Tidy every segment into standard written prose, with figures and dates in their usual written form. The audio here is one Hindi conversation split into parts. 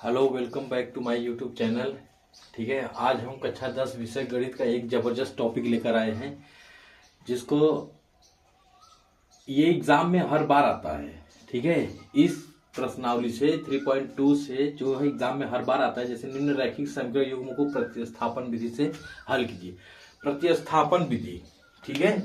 Hello, welcome back to my YouTube channel. ठीक है, आज हम कक्षा 10 विषय गणित का एक जबरदस्त टॉपिक लेकर आए हैं, जिसको ये एग्जाम में हर बार आता है। ठीक है, इस प्रश्नावली से 3.2 से जो है एग्जाम में हर बार आता है। जैसे निम्न रैखिक समीकरण युग्म को प्रतिस्थापन विधि से हल कीजिए। प्रतिस्थापन विधि, ठीक है,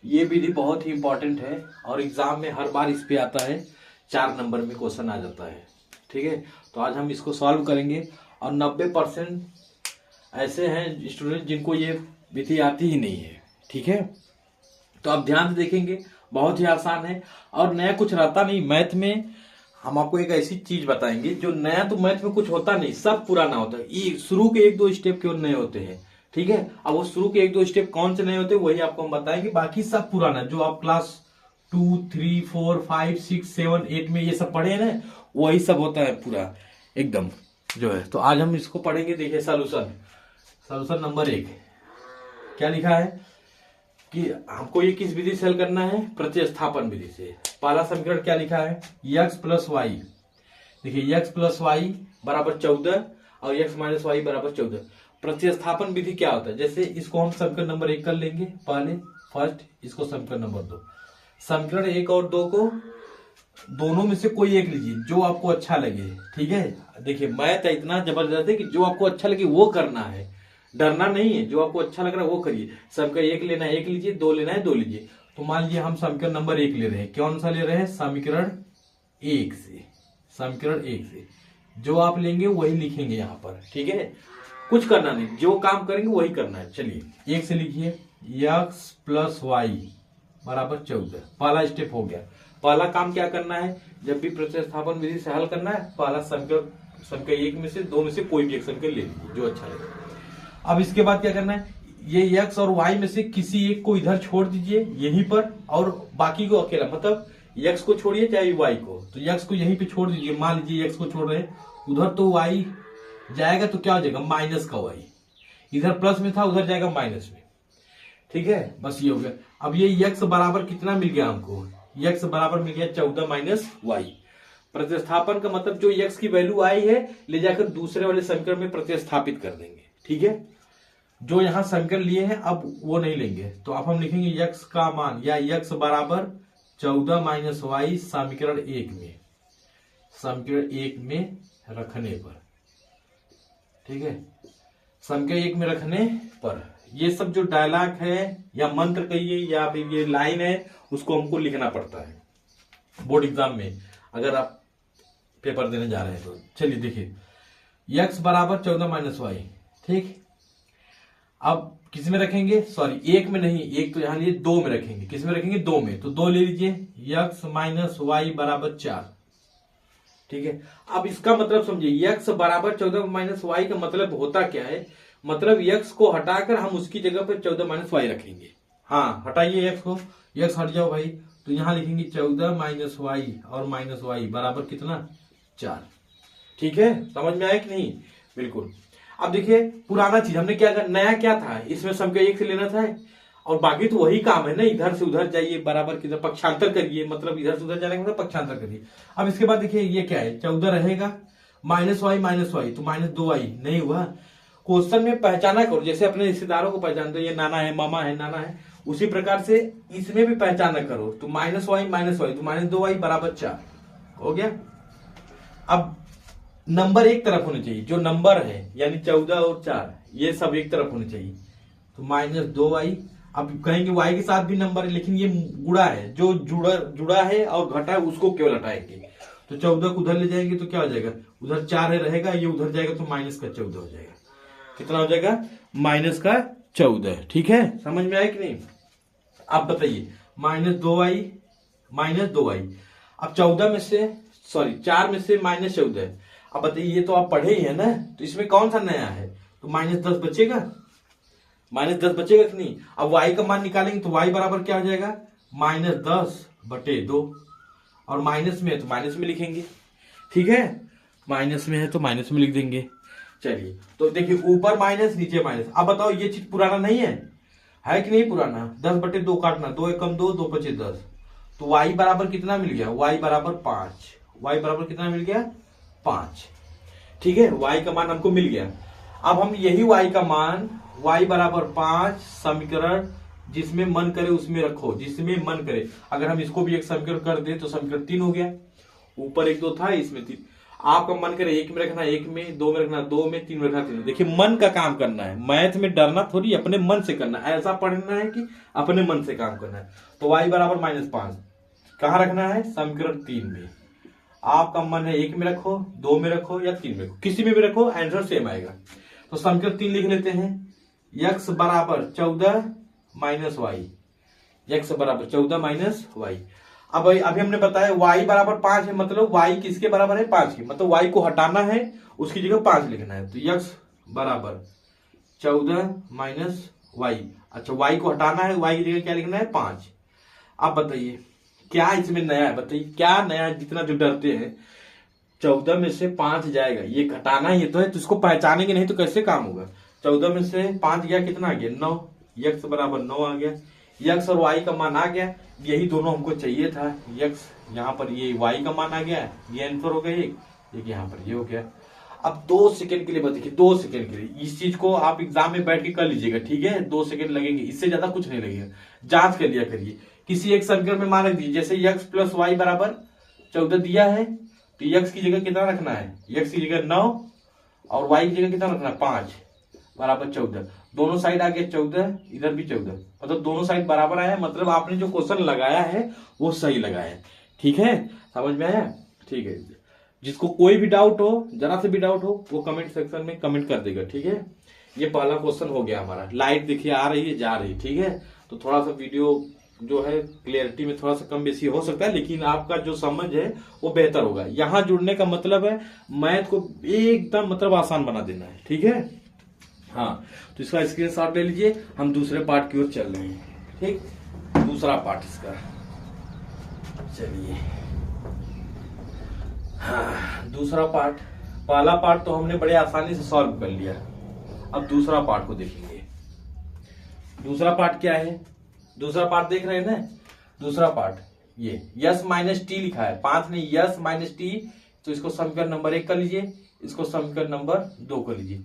ये विधि बहुत ही इंपॉर्टेंट है और एग्जाम में हर बार इस पे आता है। 4 नंबर में क्वेश्चन आ जाता है। ठीक है, तो आज हम इसको सॉल्व करेंगे और 90% ऐसे हैं स्टूडेंट जिनको ये विधि आती ही नहीं है। ठीक है, तो आप ध्यान से देखेंगे, बहुत ही आसान है और नया कुछ रहता नहीं। मैथ में हम आपको एक ऐसी चीज बताएंगे जो नया, तो मैथ में कुछ होता नहीं, सब पुराना होता है। ये शुरू के 1-2 स्टेप केवल नए होते हैं। ठीक है, अब वो शुरू के 1-2 स्टेप कौन से नए होते हैं वही आपको हम बताएंगे। बाकी सब पुराना, जो आप क्लास 2, 3, 4, 5, 6, 7, 8 में ये सब पढ़े हैं ना, वही सब होता है पूरा एकदम जो है। तो आज हम इसको पढ़ेंगे। देखिए, सॉल्यूशन नंबर 1 क्या लिखा है कि हमको ये किस विधि से हल करना है? प्रतिस्थापन विधि से। पहला समीकरण क्या लिखा है? x plus Y. देखिए, x प्लस वाई बराबर 14 और x माइनस वाई बराबर 14। प्रतिस्थापन विधि क्या होता है? जैसे इसको हम समीकरण नंबर 1 कर लेंगे पहले, फर्स्ट। इसको समीकरण नंबर 2। समीकरण 1 और 2 को दोनों में से कोई एक लीजिए जो आपको अच्छा लगे। ठीक है, देखिए मैथ इतना जबरदस्त है कि जो आपको अच्छा लगे वो करना है, डरना नहीं है। जो आपको अच्छा लग रहा है वो करिए। समीकरण 1 लेना है 1 लीजिए, 2 लेना है 2 लीजिए। तो मान लीजिए हम समीकरण नंबर 1 ले रहे हैं। कौन सा ले रहे हैं? समीकरण 1 से। समीकरण 1 से जो आप लेंगे वही लिखेंगे यहाँ पर। ठीक है, कुछ करना नहीं, जो काम करेंगे वही करना है। चलिए 1 से लिखिए, x प्लस वाई बराबर 14। पहला स्टेप हो गया। पहला काम क्या करना है? जब भी प्रतिस्थापन विधि से हल करना है, पहला समीकरण 1 में से 2 में से कोई भी एक समीकरण ले लीजिए जो अच्छा लगे। अब इसके बाद क्या करना है? ये x और y में से किसी एक को इधर छोड़ दीजिए यहीं पर, और बाकी को अकेला, मतलब x को छोड़िए चाहे y को। तो x को यहीं पे छोड़ दीजिए। मान लीजिए x को छोड़ रहे हैं उधर, तो y जाएगा तो क्या हो जाएगा? माइनस का y। इधर प्लस में था, उधर जाएगा माइनस में। ठीक है, बस ये हो गया। अब ये x बराबर कितना मिल गया हमको? x बराबर मिल गया 14 माइनस वाई। प्रतिस्थापन का मतलब जो x की वैल्यू आई है ले जाकर दूसरे वाले समीकरण में प्रतिस्थापित कर देंगे। ठीक है, जो यहां समीकरण लिए हैं अब वो नहीं लेंगे। तो अब हम लिखेंगे x का मान, या x बराबर 14 माइनस वाई समीकरण 1 में, समीकरण 1 में रखने पर। ठीक है, समीकरण 1 में रखने पर ये सब जो डायलॉग है या मंत्र कहिए या फिर ये लाइन है, उसको हमको लिखना पड़ता है बोर्ड एग्जाम में, अगर आप पेपर देने जा रहे हैं तो। चलिए देखिए, x बराबर 14 माइनस वाई। ठीक, अब किस में रखेंगे? सॉरी, 1 में नहीं, 1 तो यहां लिए 2 में रखेंगे। किस में रखेंगे? 2 में। तो 2 ले लीजिए। x माइनस वाई बराबर 4। ठीक है, अब इसका मतलब समझिए, x बराबर 14 माइनस वाई का मतलब होता क्या है? मतलब x को हटाकर हम उसकी जगह पर 14 माइनस वाई रखेंगे। हाँ, हटाइए x को, x हट जाओ भाई। तो यहां लिखेंगे 14 माइनस वाई और माइनस वाई बराबर कितना? 4। ठीक है, समझ में आया कि नहीं? बिल्कुल। अब देखिए, पुराना चीज हमने क्या कर, नया क्या था इसमें? समीकरण 1 से लेना था और बाकी तो वही काम है ना। इधर से उधर जाइए, बराबर किधर पक्षांतर करिए, मतलब इधर से उधर जाने का मतलब पक्षांतर करिए। अब इसके बाद देखिए ये क्या है? 14 रहेगा, माइनस वाई तो माइनस 2y नहीं हुआ। क्वेश्चन में पहचाना करो, जैसे अपने रिश्तेदारों को पहचानते हो, ये नाना है, मामा है, नाना है, उसी प्रकार से इसमें भी पहचाना करो। तो माइनस वाई तो माइनस 2y बराबर 4 हो गया। अब नंबर एक तरफ होने चाहिए, जो नंबर है यानी 14 और 4 ये सब एक तरफ होने चाहिए। तो माइनस 2y। अब कहेंगे y के साथ भी नंबर है, लेकिन ये गुणा है, जो जुड़ा है और घटा है उसको केवल हटाएंगे। तो 14 को उधर ले जाएंगे तो क्या हो जाएगा? उधर 4 है रहेगा, ये उधर जाएगा तो माइनस का 14 हो जाएगा। कितना हो जाएगा? माइनस का 14। ठीक है, समझ में आया कि नहीं? आप बताइए, माइनस 2y। अब 14 में से, सॉरी 4 में से माइनस 14 है। अब बताइए, ये तो आप पढ़े ही है ना, तो इसमें कौन सा नया है? तो माइनस 10 बचेगा, माइनस 10 बचेगा कि नहीं? अब y का मान निकालेंगे तो y बराबर क्या हो जाएगा? माइनस 10/2। और माइनस में है तो माइनस में लिखेंगे। ठीक है, माइनस में है तो माइनस में लिख देंगे। चलिए, तो देखिए ऊपर माइनस नीचे माइनस। अब बताओ, ये चीज पुराना नहीं है कि नहीं पुराना? 10/2 काटना, 2 एकम 2, 2 पचे 10। तो y बराबर कितना मिल गया? y बराबर 5। y बराबर कितना मिल गया? 5। ठीक है, y का मान हमको मिल गया। अब हम यही y का मान y बराबर 5 समीकरण जिसमें मन करे उसमें रखो, जिसमें मन करे। अगर हम इसको भी एक समीकरण कर दे तो समीकरण 3 हो गया, ऊपर 1 2 था, इसमें 3। आपका मन करे 1 में रखना 1 में, 2 में रखना 2 में, 3 में रखना 3 में। देखिए मन का काम करना है, मैथ में डरना थोड़ी, अपने मन से करना है। ऐसा पढ़ना है कि अपने मन से काम करना है। तो y बराबर -5 कहाँ रखना है, समीकरण 3 में। आपका मन है 1 में रखो, 2 में रखो या 3 में रखो, किसी में भी रखो, आंसर सेम आएगा। तो समीकरण 3 लिख लेते हैं, x बराबर 14 माइनस वाई, x बराबर 14 माइनस वाई। अब अभी हमने बताया y बराबर 5 है, मतलब y किसके बराबर है, 5 के, मतलब y को हटाना है, उसकी जगह 5 लिखना है। तो x बराबर 14 माइनस वाई। अच्छा, y को हटाना है, y की जगह क्या लिखना है, 5। अब बताइए क्या इसमें नया है, बताइए क्या नया है, जितना जो डरते हैं। 14 में से 5 जाएगा, ये घटाना ही तो है, तो इसको पहचानेंगे नहीं तो कैसे काम होगा। 14 में से 5 गया, कितना आ गया, 9। x बराबर 9 आ गया, x और y का मान आ गया, यही दोनों हमको चाहिए था। x यहाँ पर ये y का मान आ गया, ये आंसर हो गया एक यहाँ पर ये हो गया। अब 2 सेकंड के लिए बताइए, 2 सेकंड के लिए इस चीज को आप एग्जाम में बैठ के कर लीजिएगा, ठीक है। 2 सेकंड लगेंगे, इससे ज्यादा कुछ नहीं लगेगा। जांच कर लिया करिए, किसी एक समीकरण में मान रख दीजिए, जैसे x प्लस वाई बराबर 14 दिया है, तो x की जगह कितना रखना है, x की जगह 9 और y की जगह कितना रखना है, 5 बराबर 14। दोनों साइड आ गया 14, इधर भी 14, मतलब दोनों साइड बराबर आया, मतलब आपने जो क्वेश्चन लगाया है वो सही लगाया है, ठीक है। समझ में आया, ठीक है। जिसको कोई भी डाउट हो, जरा से भी डाउट हो, वो कमेंट सेक्शन में कमेंट कर देगा, ठीक है। ये पहला क्वेश्चन हो गया हमारा। लाइट देखिए आ रही है, जा रही है, ठीक है। तो थोड़ा सा वीडियो जो है क्लियरिटी में थोड़ा सा कम बेसी हो सकता है, लेकिन आपका जो समझ है वो बेहतर होगा। यहाँ जुड़ने का मतलब है मैथ को एकदम मतलब आसान बना देना है, ठीक है। हाँ, तो इसका स्क्रीनशॉट ले लीजिए, हम दूसरे पार्ट की ओर चल रहे हैं, ठीक। दूसरा पार्ट इसका, चलिए। हाँ, दूसरा पार्ट, पहला पार्ट तो हमने बड़े आसानी से सॉल्व कर लिया। अब दूसरा पार्ट को देखेंगे। दूसरा पार्ट क्या है, दूसरा पार्ट देख रहे हैं ना। दूसरा पार्ट ये यस माइनस टी लिखा है, 5 नहीं, यस माइनस टी। तो इसको समीकरण नंबर 1 कर लीजिए, इसको समीकरण नंबर 2 कर लीजिए।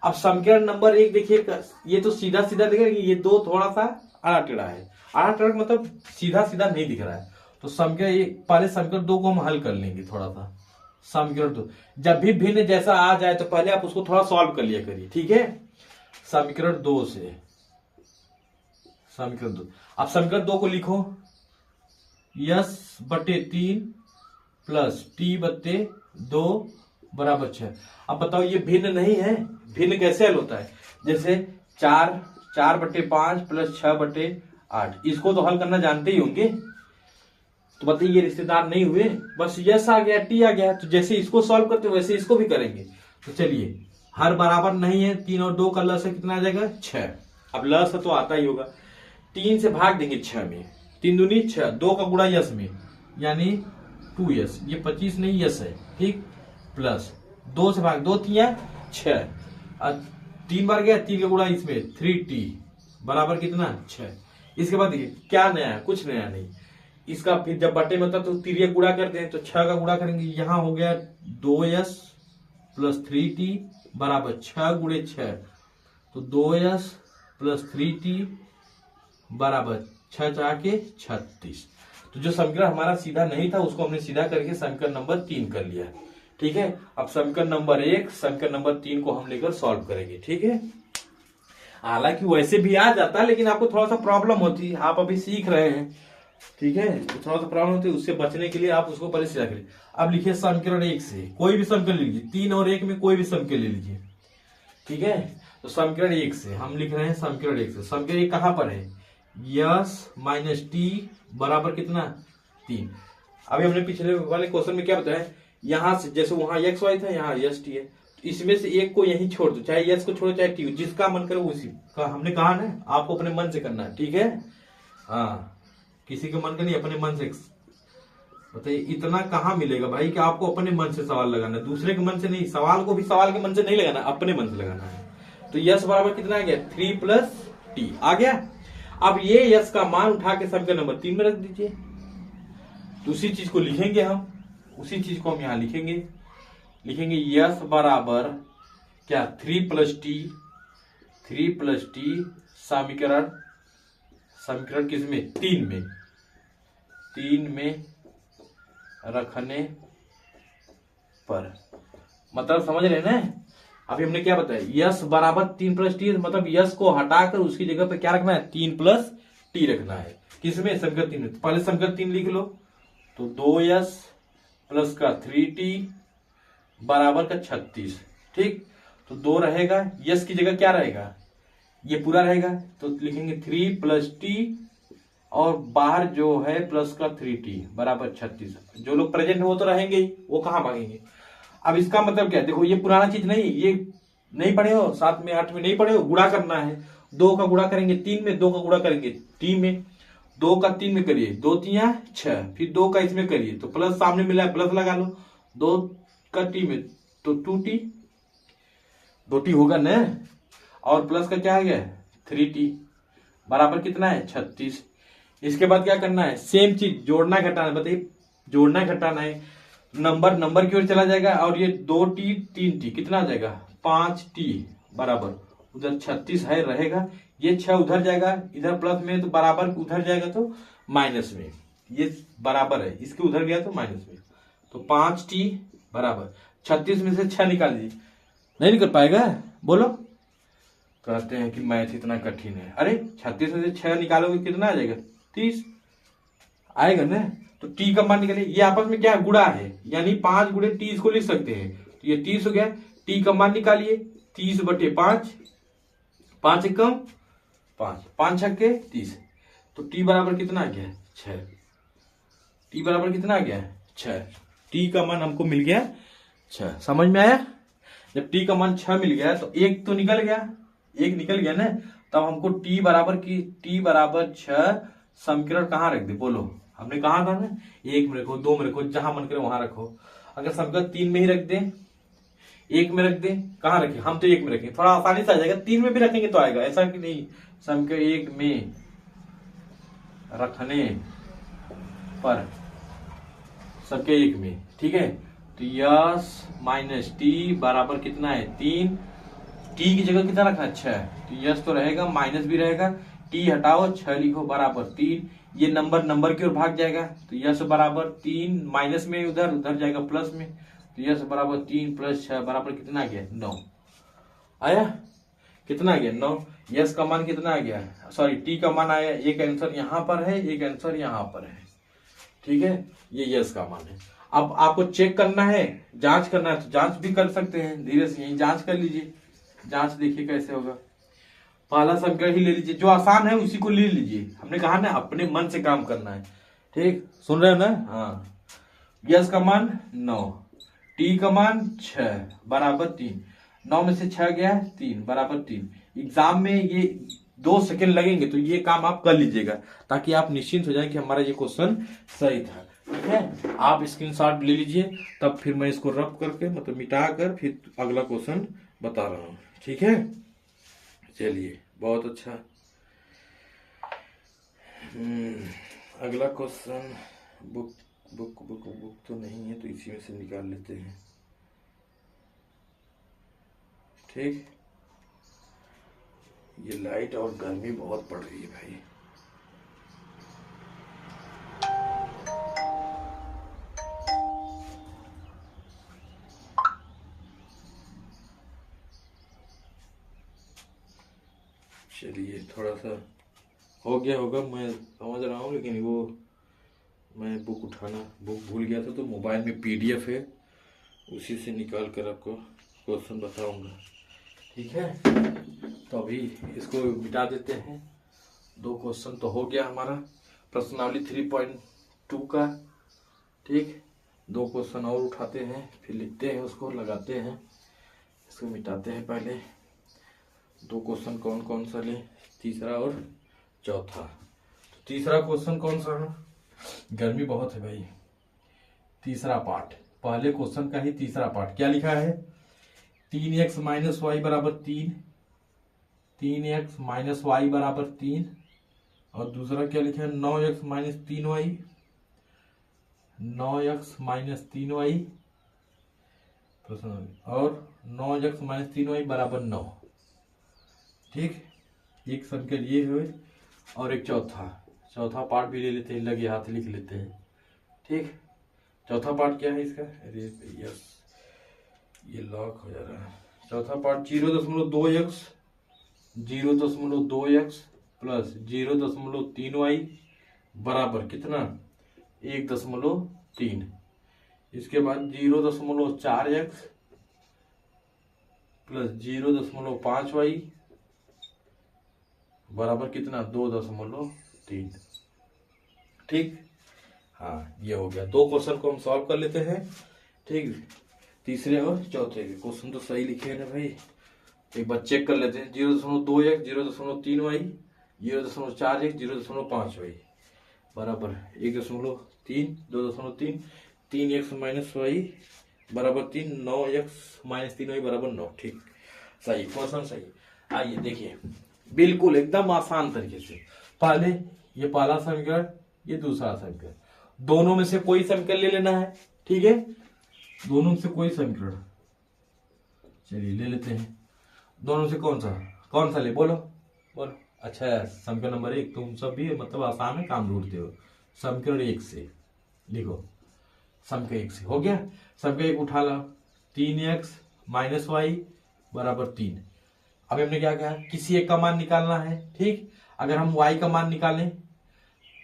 अब समीकरण नंबर 1 देखिए, ये तो सीधा सीधा दिख रहा है, ये 2 थोड़ा सा आड़ा टेढ़ा है। आड़ा टेढ़ा मतलब सीधा सीधा नहीं दिख रहा है। तो समीकरण पहले समीकरण 2 को हम हल कर लेंगे थोड़ा सा। समीकरण 2 जब भी भिन्न जैसा आ जाए तो पहले आप उसको थोड़ा सॉल्व कर लिया करिए, ठीक है। समीकरण 2 से समीकरण 2, अब समीकरण 2 को लिखो, यस बटे 3 प्लस टी बटे 2 बराबर 6। अब बताओ ये भिन्न नहीं है, भिन्न कैसे हल होता है, जैसे 4 बटे 5 प्लस 6 बटे 8, इसको तो हल करना जानते ही होंगे। तो बताइए ये रिश्तेदार नहीं हुए, बस यस आ गया, टी आ गया, तो जैसे इसको सॉल्व करते वैसे इसको भी करेंगे। तो चलिए, हर बराबर नहीं है, 3 और 2 का लस है, कितना आ जाएगा, 6। अब लस तो आता ही होगा, 3 से भाग देंगे 6 में, 3 दूनी 6, 2 का गुणा यस में, यानी 2s, ये 25 नहीं यस है, ठीक। प्लस 2 से भाग, 2 3 6, 3 बार गया, 3 का गुणा इसमें 3t बराबर कितना, 6। इसके बाद देखिए क्या नया है, कुछ नया नहीं। इसका फिर जब बटे में होता तो तिरिया गुणा करते हैं, तो 6 का गुणा करेंगे, यहां हो गया 2s प्लस 3t बराबर 6 गुणे 6, तो 2s प्लस 3t बराबर 6 4 के 36। तो जो समीकरण हमारा सीधा नहीं था उसको हमने सीधा करके समीकरण नंबर 3 कर लिया, ठीक है। अब समीकरण नंबर 1 समीकरण नंबर 3 को हम लेकर सॉल्व करेंगे, ठीक है। हालांकि वैसे भी आ जाता है, लेकिन आपको थोड़ा सा प्रॉब्लम होती है, आप अभी सीख रहे हैं, ठीक है। तो थोड़ा सा प्रॉब्लम होती है, उससे बचने के लिए आप उसको पहले सीधा करिए। अब लिखिए समीकरण 1 से कोई भी समीकरण ले लीजिए, 3 और 1 में कोई भी समीकरण ले लीजिए, ठीक है। तो समीकरण 1 से हम लिख रहे हैं, समीकरण 1 से, समीकरण 1 कहां पर है, यस माइनस टी बराबर कितना, 3। अभी हमने पिछले वाले क्वेश्चन में क्या बताया, यहां से जैसे वहां एक्स वाई था, यहाँ यस टी है, तो इसमें से एक को यहीं छोड़ दो, चाहे यस को छोड़ो चाहे टी, जिसका मन करे उसी का। हमने कहा ना आपको अपने मन से करना है, ठीक है। हाँ, किसी के मन का नहीं, अपने मन से। बताइए इतना कहाँ मिलेगा भाई कि आपको अपने मन से सवाल लगाना है, दूसरे के मन से नहीं। सवाल को भी सवाल के मन से नहीं लगाना, अपने मन से लगाना है। तो यस बराबर कितना आ गया, 3 प्लस टी आ गया। अब ये यस का मान उठा के समीकरण नंबर 3 में रख दीजिए। तो उसी चीज को लिखेंगे हम, उसी चीज को हम यहां लिखेंगे। लिखेंगे यस बराबर क्या 3 प्लस टी समीकरण किसमें 3 में रखने पर, मतलब समझ रहे ना। अभी हमने क्या बताया, यस बराबर 3 प्लस टी, मतलब यस को हटाकर उसकी जगह पे क्या रखना है 3 प्लस टी रखना है। किसमें समीकरण 3 में, तो पहले समीकरण 3 लिख लो, तो 2s प्लस का 3t बराबर का 36। ठीक, तो 2 रहेगा, यस की जगह क्या रहेगा, ये पूरा रहेगा, तो लिखेंगे 3 प्लस टी और बाहर जो है प्लस का 3t बराबर 36। जो लोग प्रेजेंट है वो तो रहेंगे ही, वो कहां भागेंगे। अब इसका मतलब क्या है, देखो ये पुराना चीज नहीं, ये नहीं पढ़े हो 7 में 8 में, नहीं पढ़े हो, गुणा करना है। 2 का गुणा करेंगे 3 में, 2 का गुणा करेंगे टी में, 2 का 3 में करिए, 2 3 6, फिर 2 का इसमें करिए तो प्लस सामने मिला है प्लस लगा लो, 2 का टी में तो 2t, 2t होगा ना, और प्लस का क्या आ गया 3t बराबर कितना है 36। इसके बाद क्या करना है, सेम चीज जोड़ना घटाना, बताइए जोड़ना घटाना है, नंबर की ओर चला जाएगा और ये 2t 3t कितना आ जाएगा 5t बराबर, उधर 36 है रहेगा, ये 6 उधर जाएगा, इधर प्लस में तो बराबर उधर जाएगा तो माइनस में, ये बराबर है इसके उधर गया तो माइनस में, तो 5t बराबर 36 में से 6 निकाल दीजिए। नहीं निकल पाएगा, बोलो। कहते हैं कि मैथ इतना कठिन है, अरे 36 में से 6 निकालोगे कितना आ जाएगा 30 आएगा ना। तो टी का मान निकालिए, ये आपस में क्या गुणा है, यानी 5 गुणे 30 को लिख सकते हैं, तो ये 30 हो गया। टी का मान निकालिए 30/5, 5 एकम 5, 5 छक्के 30, तो टी बराबर कितना आ गया 6, टी बराबर कितना आ गया 6, टी का मान हमको मिल गया 6। समझ में आया, जब टी का मान 6 मिल गया तो एक तो निकल गया, एक निकल गया ना, तब हमको टी बराबर 6 समीकरण कहाँ रख दे, बोलो। हमने कहा था ना, 1 में रखो, 2 में रखो, जहां मन करे वहां रखो। अगर समीकरण 3 में ही रख दे, 1 में रख दे, कहां रखे, हम तो 1 में रखें, थोड़ा आसानी से आ जाएगा, 3 में भी रखेंगे तो आएगा, ऐसा कि नहीं। समीकरण 1 में रखने पर, सबके 1 में, ठीक है, तो यस माइनस टी बराबर कितना है 3, टी की जगह कितना रखना 6, तो यस तो रहेगा, माइनस भी रहेगा, टी हटाओ 6 लिखो बराबर 3, ये नंबर की ओर भाग जाएगा, तो यस बराबर 3, माइनस में उधर जाएगा प्लस में, तो यस बराबर 3 प्लस 6 बराबर कितना आ गया 9। आया, कितना आ गया 9। यस का मान कितना आ गया, सॉरी टी का मान आया, एक आंसर यहां पर है, एक आंसर यहां पर है, ठीक है, ये यस का मान है। अब आपको चेक करना है, जांच करना है, तो जांच भी कर सकते हैं, धीरे से यही जांच कर लीजिए, जांच देखिए कैसे होगा। पहला समीकरण ही ले लीजिए, जो आसान है उसी को ले लीजिए, हमने कहा ना अपने मन से काम करना है, ठीक, सुन रहे हो ना। हाँ, यस का मान 9, टी का मान 6 बराबर 3, 9 में से 6 गया 3 बराबर 3। एग्जाम में ये 2 सेकंड लगेंगे, तो ये काम आप कर लीजिएगा ताकि आप निश्चिंत हो जाए कि हमारा ये क्वेश्चन सही था, ठीक है। आप स्क्रीनशॉट ले लीजिए, तब फिर मैं इसको रब करके मतलब मिटा कर फिर अगला क्वेश्चन बता रहा हूँ, ठीक है। चलिए, बहुत अच्छा। अगला क्वेश्चन बुक तो नहीं है, तो इसी में से निकाल लेते हैं, ठीक। ये लाइट और गर्मी बहुत पड़ रही है भाई। चलिए, थोड़ा सा हो गया होगा, मैं समझ रहा हूँ, लेकिन वो मैं बुक भूल गया था, तो मोबाइल में पीडीएफ है, उसी से निकाल कर आपको क्वेश्चन बताऊंगा, ठीक है। तो अभी इसको मिटा देते हैं, 2 क्वेश्चन तो हो गया हमारा प्रश्नावली 3.2 का, ठीक। 2 क्वेश्चन और उठाते हैं, फिर लिखते हैं, उसको लगाते हैं, इसको मिटाते हैं। पहले 2 क्वेश्चन कौन कौन सा ले, तीसरा और चौथा। तो तीसरा क्वेश्चन कौन सा है, गर्मी बहुत है भाई। तीसरा पार्ट, पहले क्वेश्चन का ही तीसरा पार्ट क्या लिखा है, 3x माइनस वाई बराबर 3, 3x माइनस वाई बराबर 3, और दूसरा क्या लिखा है 9x minus 3y, 9x minus 3y और 9x माइनस 3y बराबर 9। ठीक, एक समीकरण ये हुए और एक चौथा पार्ट भी ले लेते हैं, लगे हाथ लिख लेते हैं। ठीक, चौथा पार्ट क्या है इसका, अरे यस ये लॉक हो जा रहा है। चौथा पार्ट 0.2x प्लस 0.3y बराबर कितना 1.3। इसके बाद 0.4x प्लस 0.5y बराबर कितना 2.3। ठीक, हाँ ये हो गया। दो क्वेश्चन को हम सॉल्व कर लेते हैं। ठीक, तीसरे और चौथे के क्वेश्चन तो सही लिखे हैं ना भाई, एक बार चेक कर लेते हैं। 0.2x 0.3y 0.4x 0.5y बराबर 1.3 2.3 3x माइनस वाई बराबर 3 9x माइनस 3y बराबर 9। ठीक, सही क्वेश्चन सही। आइए देखिए, बिल्कुल एकदम आसान तरीके से पहले ये पहला समीकरण, ये दूसरा समीकरण, दोनों में से कोई समीकरण ले लेना है। ठीक है, दोनों में से कोई समीकरण चलिए ले लेते हैं। दोनों से कौन सा ले, बोलो। अच्छा, समीकरण नंबर 1 तुम सब भी मतलब आसान है, काम ढूंढते हो। समीकरण 1 से लिखो, समीकरण 1 से हो गया। समीकरण 1 उठा ला, 3x माइनस वाई बराबर 3। अब हमने क्या कहा, किसी एक का मान निकालना है। ठीक, अगर हम y का मान निकालें,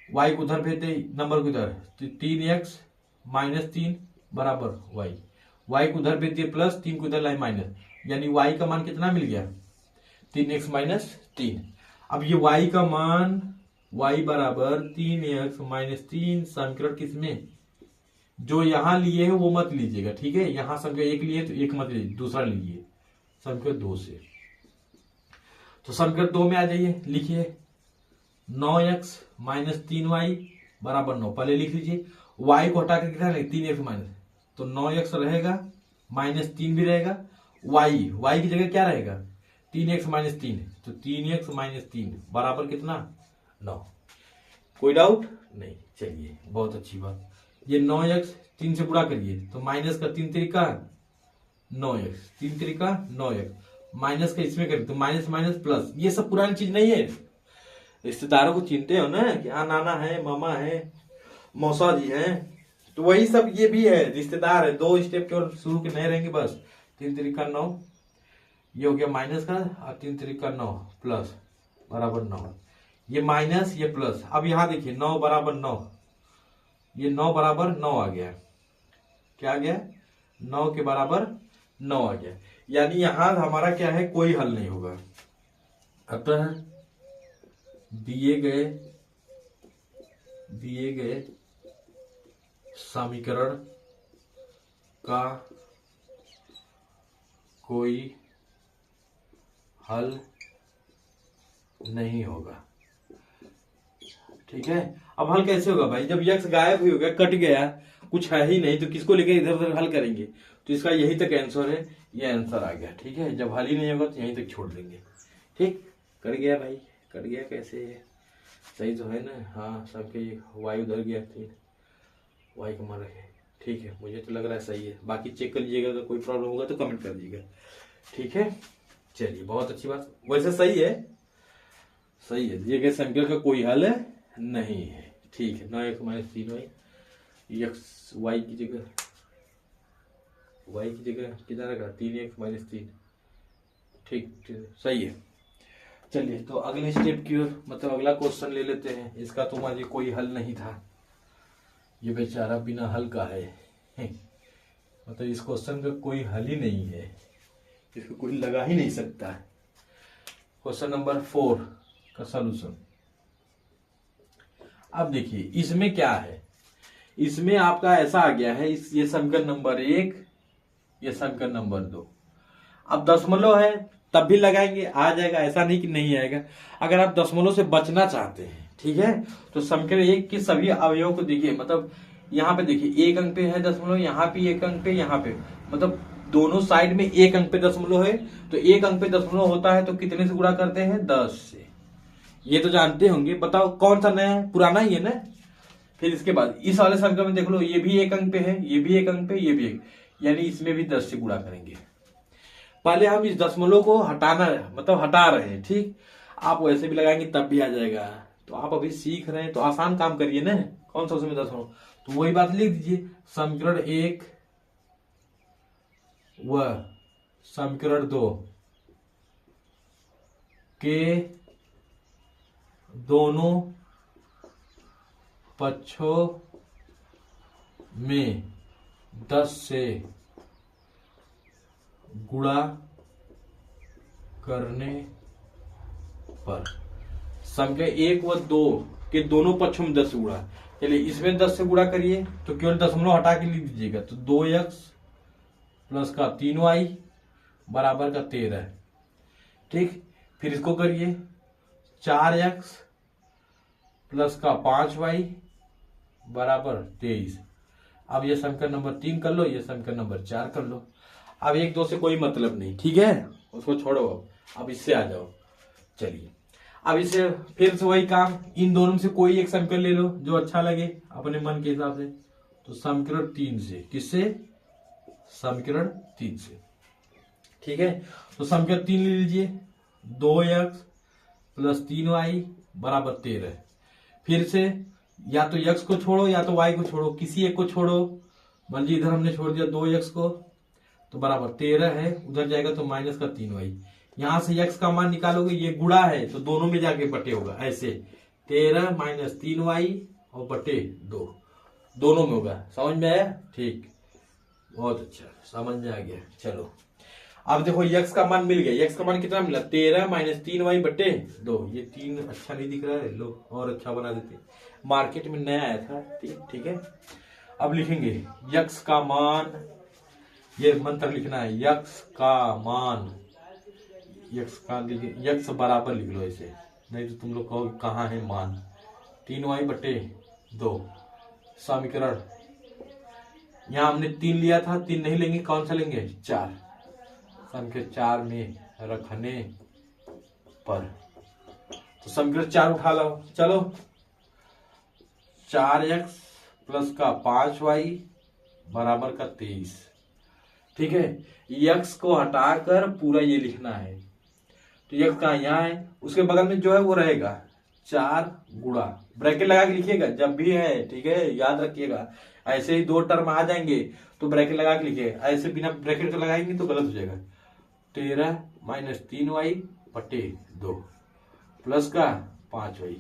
y को उधर भेज दे, नंबर को इधर, तो 3x माइनस 3 बराबर y को उधर भेज दिए प्लस, 3 को इधर लाए माइनस, यानी y का मान कितना मिल गया 3x माइनस 3। अब ये y का मान y बराबर 3x माइनस 3 समीकरण किसमें, जो यहां लिए है वो मत लीजिएगा। ठीक है, यहां समीकरण 1 लिए तो 1 मत लीजिए, दूसरा लीजिए समीकरण 2 से। तो समीकरण 2 में आ जाइए, लिखिए 9x माइनस 3y बराबर 9। पहले लिख लीजिए, y को हटा कर कितना रहेगा 3x माइनस, तो 9x रहेगा माइनस 3 भी रहेगा, y की जगह क्या रहेगा 3x माइनस 3, तो 3x माइनस 3 बराबर कितना 9। कोई डाउट नहीं, चलिए बहुत अच्छी बात। ये 9x 3 से गुणा करिए तो माइनस का 3 तरीका 9x, 3 तरीका 9x, माइनस का इसमें करिए तो माइनस माइनस प्लस। ये सब पुरानी चीज नहीं है, रिश्तेदारों को चिनते हो ना कि हाँ नाना है, मामा है, मौसा जी है, तो वही सब ये भी है, रिश्तेदार है। 2 स्टेप केवल शुरू के नए रहेंगे बस। 3 तरीका 9, ये हो गया माइनस का, और 3 तरीका 9 प्लस बराबर 9। ये माइनस ये प्लस। अब यहां देखिए 9 बराबर 9, ये 9 बराबर 9 आ गया। क्या आ गया 9 के बराबर 9 आ गया, यानी यहां हमारा क्या है, कोई हल नहीं होगा। अतः दिए गए समीकरण का कोई हल नहीं होगा। ठीक है, अब हल कैसे होगा भाई, जब यक्स गायब हो गया, कट गया, कुछ है ही नहीं, तो किसको लेकर इधर उधर हल करेंगे। तो इसका यही तक आंसर है, ये आंसर आ गया। ठीक है, जब हल ही नहीं होगा तो यहीं तक छोड़ देंगे। ठीक, कट गया भाई, कट गया कैसे है, सही तो है ना। हाँ, सबके वाई उधर गया, वाई का मान रखे। ठीक है, मुझे तो लग रहा है सही है, बाकी चेक कर लीजिएगा, अगर कोई प्रॉब्लम होगा तो कमेंट कर दीजिएगा। ठीक है, चलिए बहुत अच्छी बात, वैसे सही है, सही है। दिए गए समीकरण का कोई हल नहीं है। ठीक है, 9x minus 3y, x Y की जगह कितना रखा 3x माइनस 3। ठीक, सही है। चलिए तो अगले स्टेप की ओर, मतलब अगला क्वेश्चन ले लेते हैं। इसका तो मुझे कोई हल नहीं था, ये बेचारा बिना हल का है। मतलब इस क्वेश्चन का कोई हल ही नहीं है, इसको कोई लगा ही नहीं सकता है। क्वेश्चन नंबर 4 का सलूशन। अब देखिए इसमें क्या है, इसमें आपका ऐसा आ गया है, ये समीकरण नंबर 1, ये समीकरण नंबर 2। अब दशमलव है तब भी लगाएंगे, आ जाएगा, ऐसा नहीं कि नहीं आएगा। अगर आप दशमलव से बचना चाहते हैं, ठीक है, तो समीकरण 1 के सभी अवयवों को देखिए, मतलब यहाँ पे देखिए 1 अंक पे है दशमलव, यहाँ पे 1 अंक पे, यहाँ पे, मतलब दोनों साइड में 1 अंक पे दशमलव है। तो 1 अंक पे दशमलव होता है तो कितने से गुणा करते हैं 10 से। ये तो जानते होंगे, बताओ कौन सा नया है, पुराना ही है ना। फिर इसके बाद इस वाले समीकरण में देख लो, ये भी 1 अंक पे है, ये भी 1 अंक पे, ये भी 1, यानी इसमें भी 10 से गुणा करेंगे। पहले हम इस दशमलव को हटाना मतलब हटा रहे हैं, ठीक। आप वैसे भी लगाएंगे तब भी आ जाएगा। तो आप अभी सीख रहे हैं तो आसान काम करिए ना, कौन सा उसमें दशमलव, तो वही बात लिख दीजिए, समीकरण 1 व समीकरण 2 के दोनों पक्षों में 10 से गुणा करने पर संख्या 1 व 2 के दोनों पक्षों में 10 से गुणा। चलिए इसमें 10 से गुणा करिए तो केवल दशमलव हटा के लिख दीजिएगा, तो 2x प्लस का 3y बराबर का 13, ठीक। फिर इसको करिए 4x प्लस का 5y बराबर 23। अब ये समीकरण नंबर 3 कर लो, ये समीकरण नंबर 4 कर लो। अब 1 2 से कोई मतलब नहीं, ठीक है, उसको छोड़ो। अब इससे आ जाओ। चलिए अब इसे फिर से वही काम, इन दोनों में से कोई एक समीकरण ले लो जो अच्छा लगे अपने मन के हिसाब से। तो समीकरण 3 से, किससे, समीकरण 3 से, ठीक है। तो समीकरण 3 ले लीजिए, 2x प्लस 3y बराबर 13। फिर से या तो x को छोड़ो या तो y को छोड़ो, किसी एक को छोड़ो। मान लीजिए इधर हमने छोड़ दिया 2x को, तो बराबर 13 है, उधर जाएगा तो माइनस का 3y। यहां से x का मान निकालोगे, ये गुणा है तो दोनों में जाके बटे होगा, ऐसे 13 माइनस 3y और बटे 2 दोनों में होगा। समझ में आया, ठीक, बहुत अच्छा, समझ में आ गया। चलो अब देखो x का मान मिल गया। x का मान कितना मिला, 13 माइनस 3y बटे 2। ये 3 अच्छा नहीं दिख रहा है, लो और अच्छा बना देते, मार्केट में नया आया था, ठीक है। अब लिखेंगे x का मान, ये मंत्र लिखना है, x का मान, x का लिखे, x बराबर लिख लो ऐसे, नहीं तो तुम लोग कहो कहाँ है मान, 3y बटे 2 समीकरण, यहाँ हमने 3 लिया था, 3 नहीं लेंगे, कौन सा लेंगे, 4, समीकरण 4 में रखने पर, तो समीकरण 4 उठा लो। चलो 4x प्लस का 5y बराबर का 23, ठीक है। x को हटाकर पूरा ये लिखना है, तो x का यहाँ है, उसके बगल में जो है वो रहेगा 4 गुणा, ब्रैकेट लगा के लिखिएगा जब भी है, ठीक है, याद रखिएगा। ऐसे ही 2 टर्म आ जाएंगे तो ब्रैकेट लगा के लिखिएगा, ऐसे बिना ब्रैकेट का लगाएंगे तो गलत हो जाएगा। 13 माइनस 3y बटे 2 प्लस का 5y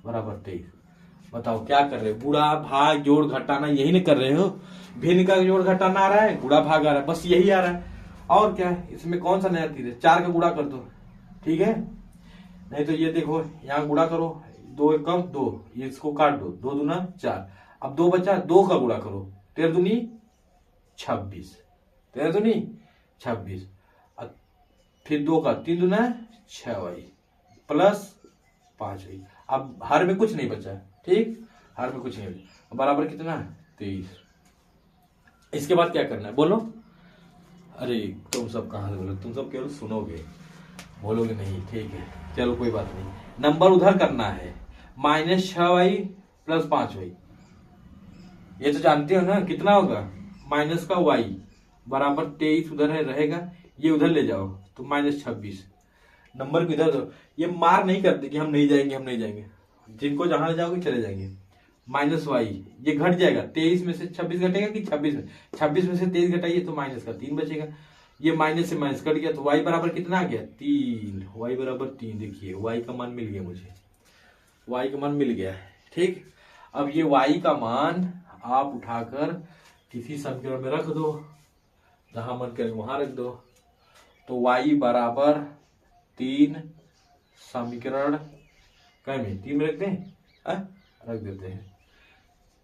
बराबर 23। बताओ क्या कर रहे हो, गुणा भाग जोड़ घटाना यही नहीं कर रहे हो, भिन्न का जोड़ घटाना आ रहा है, गुणा भाग आ रहा है, बस यही आ रहा है। और क्या है इसमें, कौन सा नया चीज है, 4 का गुणा कर दो, ठीक है। नहीं तो ये देखो यहाँ गुणा करो, 2 एकम 2, ये इसको काट दो, 2 दूना 4, अब 2 बचा, 2 का गुणा करो, 13 दूनी 26, 13 दूनी 26, फिर 2 का 3 दूना 6y प्लस 5y। अब हर में कुछ नहीं बचा, ठीक, हर में कुछ नहीं बचा, बराबर कितना 23। इसके बाद क्या करना है बोलो, अरे तुम सब कहां से बोलो, तुम सब केवल सुनोगे, बोलोगे नहीं, ठीक है, चलो कोई बात नहीं। नंबर उधर करना है, माइनस 6y प्लस 5y, ये तो जानते हो ना कितना होगा, माइनस का y बराबर 23 उधर है रहेगा, ये उधर ले जाओ तो माइनस 26, नंबर को इधर दो। ये मार नहीं करते कि हम नहीं जाएंगे, हम नहीं जाएंगे, जिनको जहां ले जाओगे चले जाएंगे। माइनस y ये घट जाएगा, 23 में से 26 घटेगा कि 26 में से 23 घटाइए तो माइनस का 3 बचेगा, ये माइनस से माइनस कट गया तो y बराबर कितना आ गया 3, y बराबर 3। देखिए y का मान मिल गया मुझे, y का मान मिल गया, ठीक। अब ये y का मान आप उठाकर किसी समीकरण में रख दो, जहां मन करे वहां रख दो, तो y बराबर 3 समीकरण कहीं में 3 में रख दें, रख देते हैं,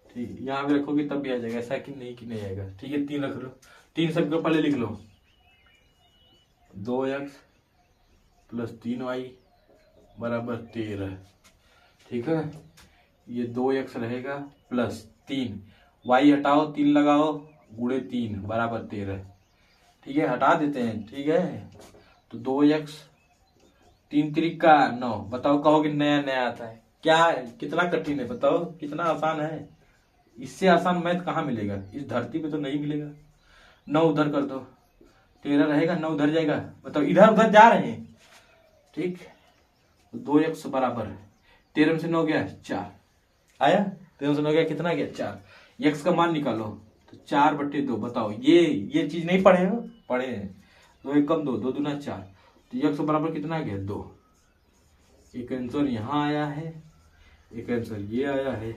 ठीक, यहाँ भी रखोगे तब भी आ जाएगा, ऐसा कि नहीं आएगा, ठीक है। 3 रख लो, 3 समीकरण पहले लिख लो, 2x प्लस 3y बराबर 13, ठीक है। ये 2x रहेगा प्लस 3, y हटाओ 3 लगाओ, गुणे 3 बराबर 13, ठीक है, हटा देते हैं, ठीक है। तो 2x 3 त्रिका 9, बताओ कहोगे नया नया आता है क्या, कितना कठिन है बताओ, कितना आसान है, इससे आसान मैथ कहाँ मिलेगा, इस धरती पे तो नहीं मिलेगा। 9 उधर कर दो, 13 रहेगा, 9 उधर जाएगा, मतलब इधर उधर जा रहे हैं, ठीक। 2x बराबर 13 में से 9 गया 4 आया, 13 से 9 गया कितना गया 4। x का मान निकालो तो 4/2। बताओ ये चीज नहीं पढ़े हो, पढ़े हैं। 2 1 कम 2, 2 दूना 4, तो x बराबर कितना गया 2। एक आंसर यहाँ आया है, एक आंसर ये आया है।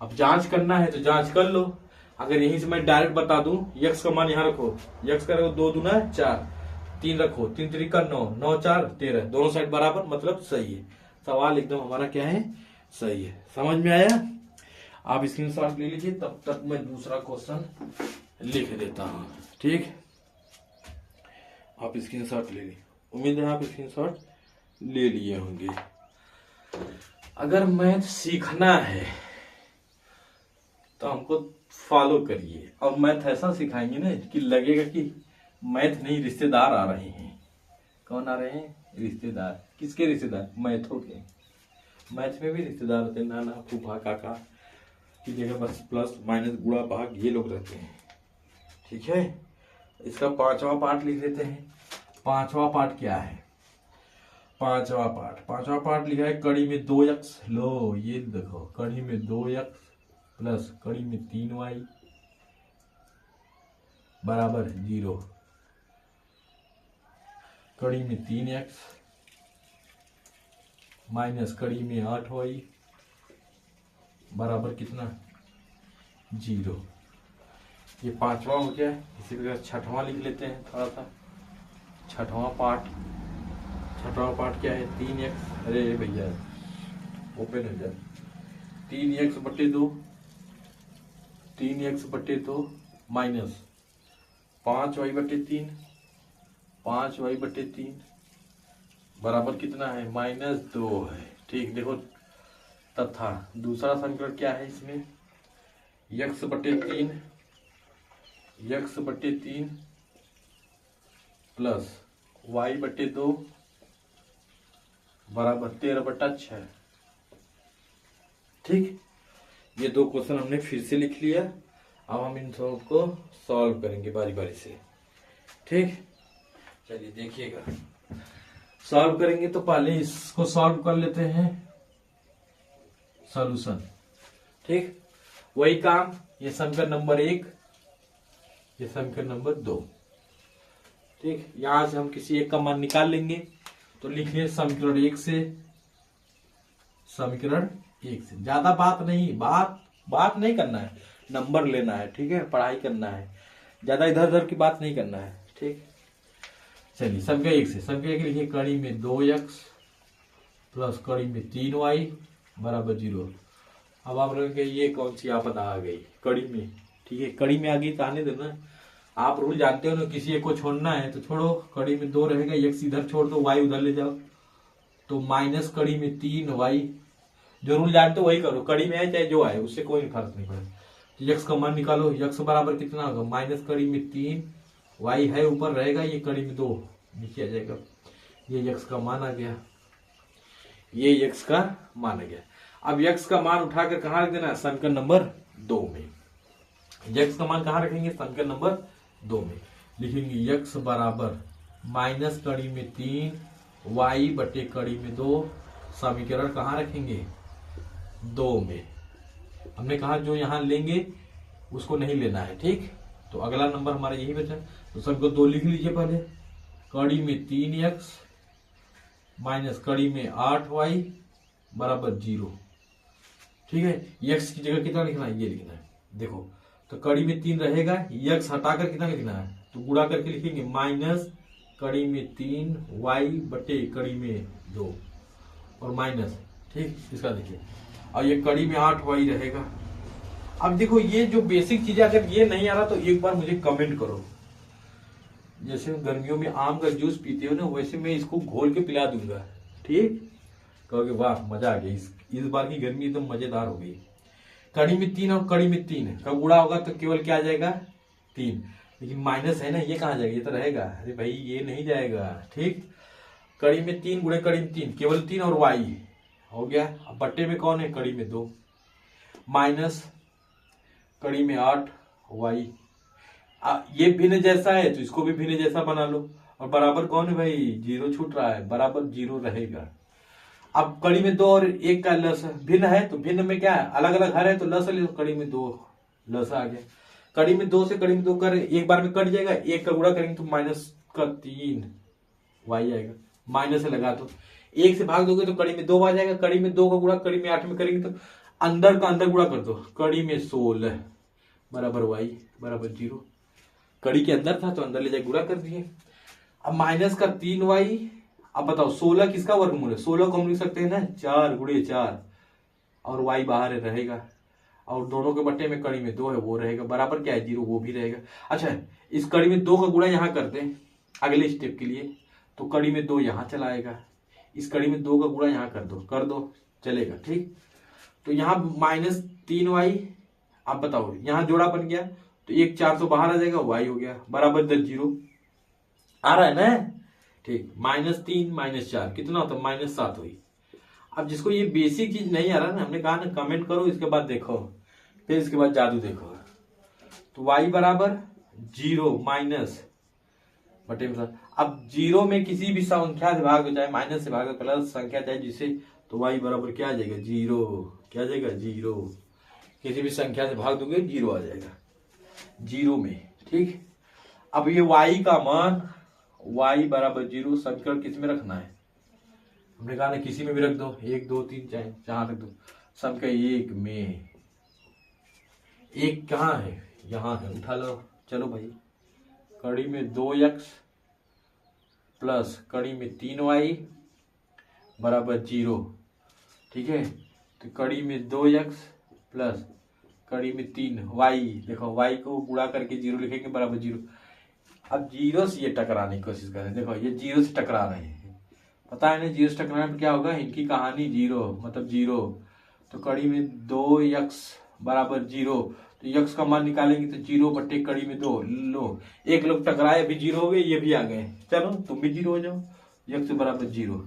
अब जांच करना है तो जांच कर लो। अगर यहीं से मैं डायरेक्ट बता दूं, x का मान यहाँ रखो, x का रखो 2 दूना 4, 3 रखो, 3 3 का 9, 9 4 13, दोनों साइड बराबर, मतलब सही है। सवाल एकदम हमारा क्या है, सही है। समझ में आया? आप स्क्रीनशॉट ले लीजिए, तब तक मैं दूसरा क्वेश्चन लिख देता हूँ, ठीक। आप स्क्रीनशॉट ले लीजिए, उम्मीद है आप स्क्रीनशॉट ले लिए होंगे। अगर मैथ सीखना है तो हमको फॉलो करिए, और मैथ ऐसा सिखाएंगे ना कि लगेगा कि मैथ नहीं रिश्तेदार आ रहे हैं। कौन आ रहे हैं? रिश्तेदार। किसके रिश्तेदार? मैथों के। मैथ में भी रिश्तेदार होते हैं, नाना फूफा काका की जगह बस प्लस माइनस गुणा भाग ये लोग रहते हैं, ठीक है। इसका 5वां पार्ट लिख देते हैं। 5वां पार्ट क्या है? 5वां पार्ट लिखा है कड़ी में 2x। लो ये देखो, कड़ी में 2x प्लस कड़ी में 3y बराबर 0। कड़ी में 3x माइनस कड़ी में 8y बराबर कितना 0। ये 5वां हो गया। इसी प्रकार 6वां लिख लेते हैं थोड़ा सा। 6वां पार्ट क्या है? 3x, अरे भैया ओपन हो जाए, 3x/2, 3x/2 minus 5y/3, 5y/3 बराबर कितना है? -2 है, ठीक। देखो तथा दूसरा समीकरण क्या है इसमें? x/3 प्लस y/2 बराबर 13/6, ठीक। ये दो क्वेश्चन हमने फिर से लिख लिया। अब हम इन सब को सॉल्व करेंगे बारी बारी से, ठीक। चलिए देखिएगा, सॉल्व करेंगे तो पहले इसको सॉल्व कर लेते हैं, सॉल्यूशन, ठीक। वही काम, ये समीकरण नंबर 1, ये समीकरण नंबर 2, ठीक। यहां से हम किसी एक का मान निकाल लेंगे, तो लिखिए समीकरण 1 से, समीकरण 1 से। ज्यादा बात नहीं करना है, नंबर लेना है, ठीक है, पढ़ाई करना है, ज्यादा इधर उधर की बात नहीं करना है, ठीक। चलिए समीकरण 1 से, समीकरण 1 लिखिए कड़ी में 2x प्लस कड़ी में 3y बराबर 0। अब आप लोगों के ये कौन सी आपदा आ गई कड़ी में, ठीक है। कड़ी में आ गई तो आने दो ना, आप रूल जानते हो ना, किसी एक को छोड़ना है तो छोड़ो। कड़ी में 2 रहेगा, x इधर छोड़ दो, y उधर ले जाओ, तो माइनस कड़ी में 3y। जो रूल जानते हो वही करो, कड़ी में है चाहे जो आए, उससे कोई फर्क नहीं पड़ेगा। तो x का मान निकालो, x बराबर कितना होगा? माइनस कड़ी में 3, y है ऊपर रहेगा, ये कड़ी में 2 नीचे आ जाएगा। ये x का मान आ गया, ये x का मान आ गया। अब x का मान उठाकर कहाँ रख देना है? समीकरण नंबर 2 में। x का मान कहाँ रखेंगे? समीकरण नंबर 2 में लिखेंगे x बराबर माइनस कड़ी में 3 y बटे कड़ी में 2। समीकरण कहाँ रखेंगे? 2 में। हमने कहा जो यहाँ लेंगे उसको नहीं लेना है, ठीक। तो अगला नंबर हमारा यही बचा, तो समीकरण 2 लिख लीजिए पहले। कड़ी में 3x माइनस कड़ी में 8y बराबर 0, ठीक है। x की जगह कितना लिखना है? ये लिखना है। देखो तो कड़ी में 3 रहेगा, x हटाकर कितना लिखना है? तो गुणा करके लिखेंगे माइनस कड़ी में 3y बटे कड़ी में 2 और माइनस, ठीक। इसका देखिए, और ये कड़ी में 8y रहेगा। अब देखो ये जो बेसिक चीजें अगर ये नहीं आ रहा तो एक बार मुझे कमेंट करो। जैसे गर्मियों में आम का जूस पीते हो ना, वैसे मैं इसको घोल के पिला दूंगा, ठीक। कहोगे वाह मजा आ गया, इस बार की गर्मी एकदम मजेदार हो गई। कड़ी में 3 और कड़ी में 3 का गुणा होगा तो केवल क्या आ जाएगा? 3। लेकिन माइनस है ना, ये कहाँ जाएगा? ये तो रहेगा। अरे भाई ये नहीं जाएगा, ठीक। कड़ी में 3 गुणे कड़ी में 3 केवल 3 और y हो गया। अब बट्टे में कौन है? कड़ी में 2 माइनस कड़ी में 8y। ये भिन्न जैसा है तो इसको भी भिन्न जैसा बना लो। और बराबर कौन है भाई, जीरो छूट रहा है, बराबर जीरो रहेगा। अब कड़ी में 2 और 1 का लस भिन्न है तो भिन्न में क्या है, अलग अलग हर है तो लस ले, कड़ी में 2 लस आ गया। कड़ी में 2 से कड़ी में 2 कर एक बार में कट जाएगा, 1 का गुणा करेंगे तो -3 वाई आएगा, माइनस से लगा दो। 1 से भाग दोगे तो कड़ी में 2 आ जाएगा, कड़ी में 2 का गुणा कड़ी में 8 में करेंगे तो अंदर का अंदर गुणा कर दो, कड़ी में 16 बराबर वाई बराबर 0। कड़ी के अंदर था तो अंदर ले जाए गुणा कर दिए। अब -3y, अब बताओ 16 किसका वर्गमूल है, 16 को हम लिख सकते हैं ना 4 गुणे 4 और y बाहर रहेगा, और दोनों के बट्टे में कड़ी में 2 है वो रहेगा, बराबर क्या है 0 वो भी रहेगा। अच्छा इस कड़ी में 2 का गुणा यहाँ करते हैं अगले स्टेप के लिए, तो कड़ी में 2 यहाँ चला आएगा, इस कड़ी में 2 का गुणा यहाँ कर दो चलेगा, ठीक। तो यहाँ -3y, आप बताओ यहाँ जोड़ा बन गया तो 1 4 तो बाहर आ जाएगा, y हो गया बराबर 0 आ रहा है ना, ठीक। -3 -4 कितना होता है -7 हुई। अब जिसको ये बेसिक चीज नहीं आ रहा ना, हमने कहा ना कमेंट करो, इसके बाद देखो, फिर इसके बाद जादू देखो। तो y बराबर 0 माइनस बटे में, अब 0 में किसी भी संख्या से भाग हो, चाहे माइनस से भाग प्लस संख्या चाहे जिसे, तो y बराबर क्या आ जाएगा 0, क्या आ जाएगा 0, किसी भी संख्या से भाग दोगे 0 आ जाएगा 0 में, ठीक। अब ये y का मान y बराबर 0 समीकरण किस में रखना है, हमने कहा ना किसी में भी रख दो, 1 2 3 चाहे जहां रख दो, समीकरण 1 में, 1 कहाँ है यहाँ है, उठा लो चलो भाई, कड़ी में 2x प्लस कड़ी में 3y बराबर 0, ठीक है। तो कड़ी में 2x प्लस कड़ी में 3y, देखो y को गुणा करके 0 लिखेंगे बराबर 0। अब 0 से ये टकराने की कोशिश करें, देखो ये 0 से टकरा रहे हैं, पता है ना 0 से टकराने पर क्या होगा, इनकी कहानी 0 मतलब 0। तो कड़ी में 2x बराबर 0, तो x का मान निकालेंगे तो 0 बट्टे कड़ी में 2, लो एक लोग टकराए अभी 0 हो गए, ये भी आ गए, चलो तुम भी 0 हो जाओ, x बराबर 0,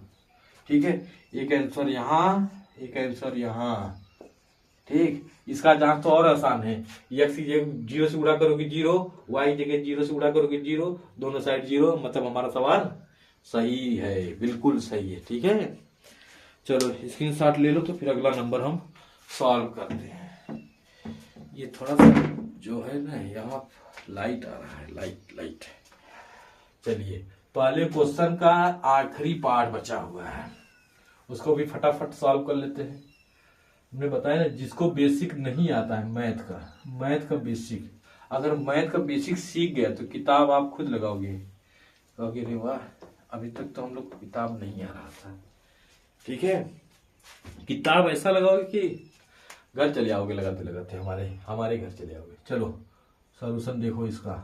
ठीक है। एक आंसर यहाँ, एक आंसर यहाँ, ठीक। इसका जांच तो और आसान है, x की जगह 0 से गुणा करोगे 0, y की जगह 0 से गुणा करोगे 0, दोनों साइड 0, मतलब हमारा सवाल सही है, बिल्कुल सही है, ठीक है। चलो स्क्रीनशॉट ले लो, तो फिर अगला नंबर हम सॉल्व करते हैं। ये थोड़ा सा जो है ना यहाँ लाइट आ रहा है, लाइट। चलिए पहले क्वेश्चन का आखिरी पार्ट बचा हुआ है, उसको भी फटाफट सॉल्व कर लेते हैं। हमने बताया ना जिसको बेसिक नहीं आता है मैथ का बेसिक, अगर मैथ का बेसिक सीख गया तो किताब आप खुद लगाओगे, कहोगे रे वाह अभी तक तो हम लोग को किताब नहीं आ रहा था, ठीक है। किताब ऐसा लगाओगे कि घर चले आओगे, लगाते हमारे घर चले आओगे। चलो सॉल्यूशन देखो इसका,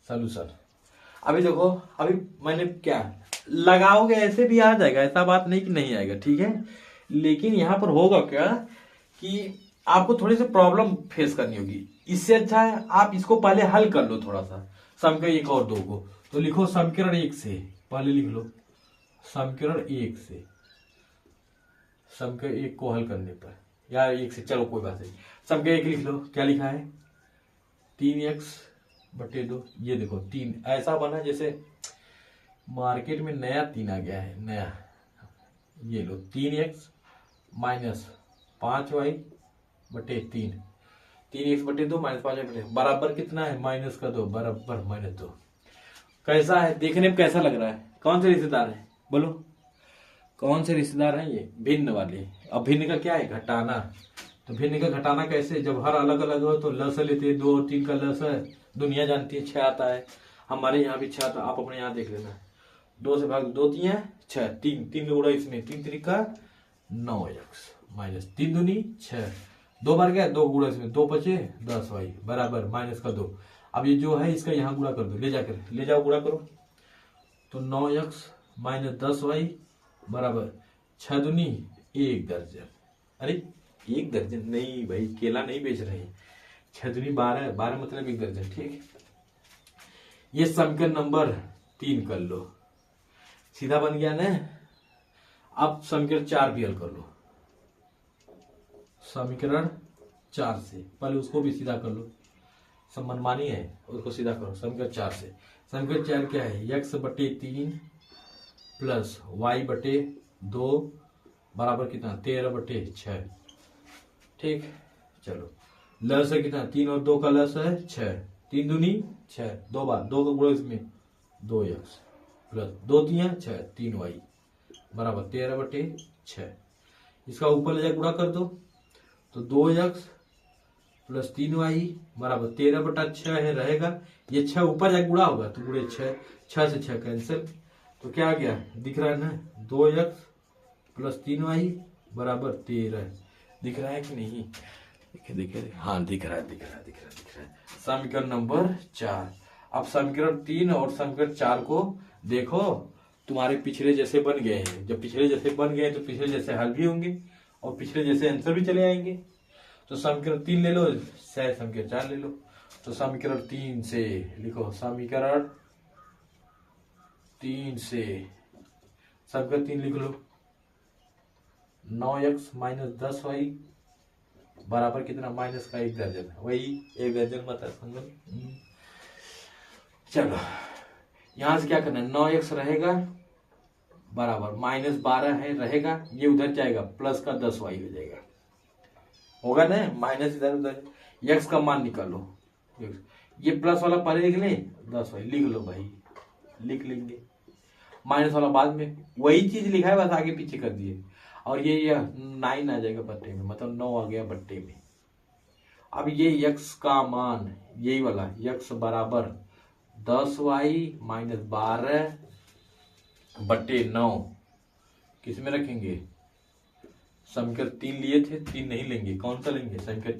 सॉल्यूशन अभी देखो, अभी मैंने क्या लगाओगे ऐसे भी आ जाएगा, ऐसा बात नहीं कि नहीं आएगा, ठीक है। लेकिन यहाँ पर होगा क्या कि आपको थोड़ी सी प्रॉब्लम फेस करनी होगी, इससे अच्छा है आप इसको पहले हल कर लो थोड़ा सा, समीकरण 1 और 2 को। तो लिखो समीकरण 1 से, पहले लिख लो समीकरण 1 से, समीकरण 1 को हल करने पर, या 1 से, चलो कोई बात नहीं, समीकरण 1 लिख लो, क्या लिखा है 3x बटे 2, ये देखो 3 ऐसा बना जैसे मार्केट में नया 3 आ गया है, नया, ये लो 3x माइनस 5y बटे 3, 3x बटे 2 माइनस 5y बटे, बराबर कितना है -2, बराबर -2। कैसा है देखने में, कैसा लग रहा है, कौन से रिश्तेदार है बोलो, कौन से रिश्तेदार हैं ये, भिन्न वाले। अब भिन्न का क्या है, घटाना, तो भिन्न का घटाना कैसे, जब हर अलग अलग हो तो लस लेते हैं, 2 और 3 का लस है, दुनिया जानती है 6 आता है, हमारे यहाँ भी 6 आता, आप अपने यहाँ देख लेना, 2 से भाग 2 3 6, 3 गुणा इसमें 3 3 का 9x माइनस 3 दूनी 6, 2 बार गया 2 गुणा इसमें 2 बचे 10y बराबर -2। अब ये जो है इसका यहाँ गुणा कर दो, ले जाओ गुणा करो, तो 9x माइनस 10y बराबर 6 दूनी 1 दर्जन। अरे 1 दर्जन नहीं भाई, केला नहीं बेच रहे हैं, 6 दूनी 12 मतलब 1 दर्जन, ठीक। ये समीकरण नंबर 3 कर लो, सीधा बन गया ना। अब समीकरण 4 भी हल कर लो, समीकरण 4 से पहले उसको भी सीधा कर लो, सब मनमानी है, उसको सीधा करो समीकरण 4 से। समीकरण 4 क्या है, x/3 प्लस y/2 बराबर कितना 13/6। ठीक, चलो लस है कितना 3 और 2 का लस है 6, 3 दूनी 6, 2 बार 2 का गुणा इसमें 2x प्लस 2 3 6 3y बराबर 13/6। इसका ऊपर ले जाकर गुणा कर दो तो 2x प्लस 3y बराबर 13/6 है रहेगा। ये 6 ऊपर जाके गुणा होगा तो गुणे 6, 6 से 6 कैंसिल, तो क्या आ गया दिख रहा है ना 2x प्लस 3y बराबर 13। दिख रहा है कि नहीं, देखिए हाँ दिख रहा है। समीकरण नंबर 4। अब समीकरण 3 और समीकरण 4 को देखो, तुम्हारे पिछले जैसे बन गए हैं। जब पिछले जैसे बन गए तो पिछले जैसे हल भी होंगे और पिछले जैसे आंसर भी चले आएंगे। तो समीकरण 3 ले लो, समीकरण 4 ले लो। तो समीकरण 3 से लिखो, समीकरण 3 से समीकरण 3 लिख लो, 9x - 10y बराबर कितना माइनस का 1 दर्जन, वही 1 दर्जन मतलब। चलो यहां से क्या करना है, 9x रहेगा बराबर -12 है रहेगा, ये उधर जाएगा प्लस का 10y हो जाएगा, होगा ना, माइनस इधर उधर। x का मान निकालो, ये प्लस वाला पहले लिख ले, 10y लिख लो भाई, लिख लेंगे। माइनस वाला बाद में, वही चीज लिखा है बस आगे पीछे कर दिए। और ये 9 आ जाएगा बट्टे में, मतलब 9 आ गया बट्टे में। अब ये x का मान यही वाला x बराबर 10y - 12 बट्टे 9 किस में रखेंगे, समीकरण 3 लिए थे, 3 नहीं लेंगे, कौन सा लेंगे, समीकरण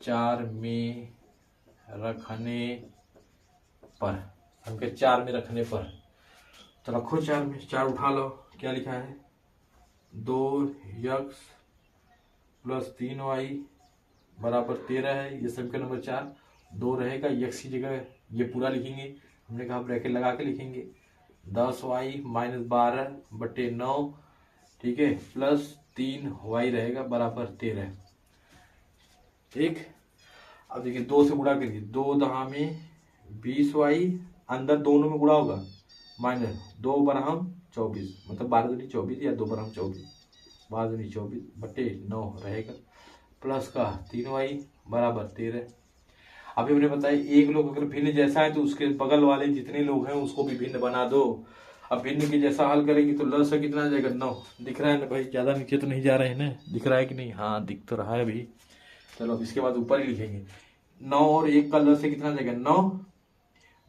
4 में रखने पर, समीकरण 4 में रखने पर तो रखो 4 में, 4 उठा लो, क्या लिखा है 2x प्लस 3y बराबर 13 है, ये समीकरण नंबर 4। 2 रहेगा, x की जगह ये पूरा लिखेंगे, हमने कहा ब्रैकेट लगा के लिखेंगे, 10y - 12 बटे 9, ठीक है, प्लस 3y रहेगा बराबर 13। ठीक, अब देखिए 2 से गुणा करिए, 2 दहा में 20y, अंदर दोनों में गुणा होगा, माइनस 2 बराबर 24, मतलब 12 दूनी 24 या 2 बराबर 24, 12 दूनी 24 बटे 9 रहेगा, प्लस का 3y बराबर 13। अभी हमने बताया एक लोग अगर भिन्न जैसा है तो उसके बगल वाले जितने लोग हैं उसको भी भिन्न बना दो। अब भिन्न के जैसा हल करेंगे तो लस कितना आ जाएगा 9, दिख रहा है ना भाई, ज्यादा नीचे तो नहीं जा रहे हैं ना, दिख रहा है कि नहीं, हाँ दिख तो रहा है अभी। चलो अब इसके बाद ऊपर ही लिखेंगे, 9 और 1 का लस कितना आ जाएगा 9,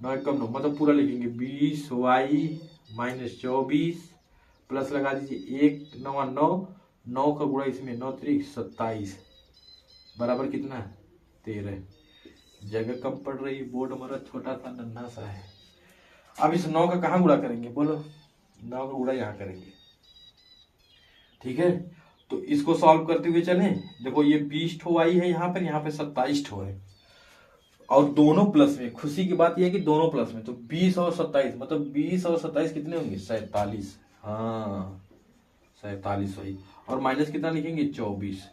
9 1 9 मतलब पूरा लिखेंगे 20y - 24 प्लस लगा दीजिए 1 9 9, 9 का गुणा इसमें 9 3 27 बराबर कितना 13। जगह कम पड़ रही, बोर्ड हमारा छोटा सा नन्हा सा है। अब इस 9 का कहाँ गुणा करेंगे बोलो, 9 का गुणा यहाँ करेंगे, ठीक है। तो इसको सॉल्व करते हुए चले, देखो ये 20 ठो आई है यहाँ पे 27 ठो है और दोनों प्लस में। खुशी की बात यह है कि दोनों प्लस में, तो 20 और 27 मतलब 20 और 27 कितने होंगे 47, हाँ 47 वही, और माइनस कितना लिखेंगे 24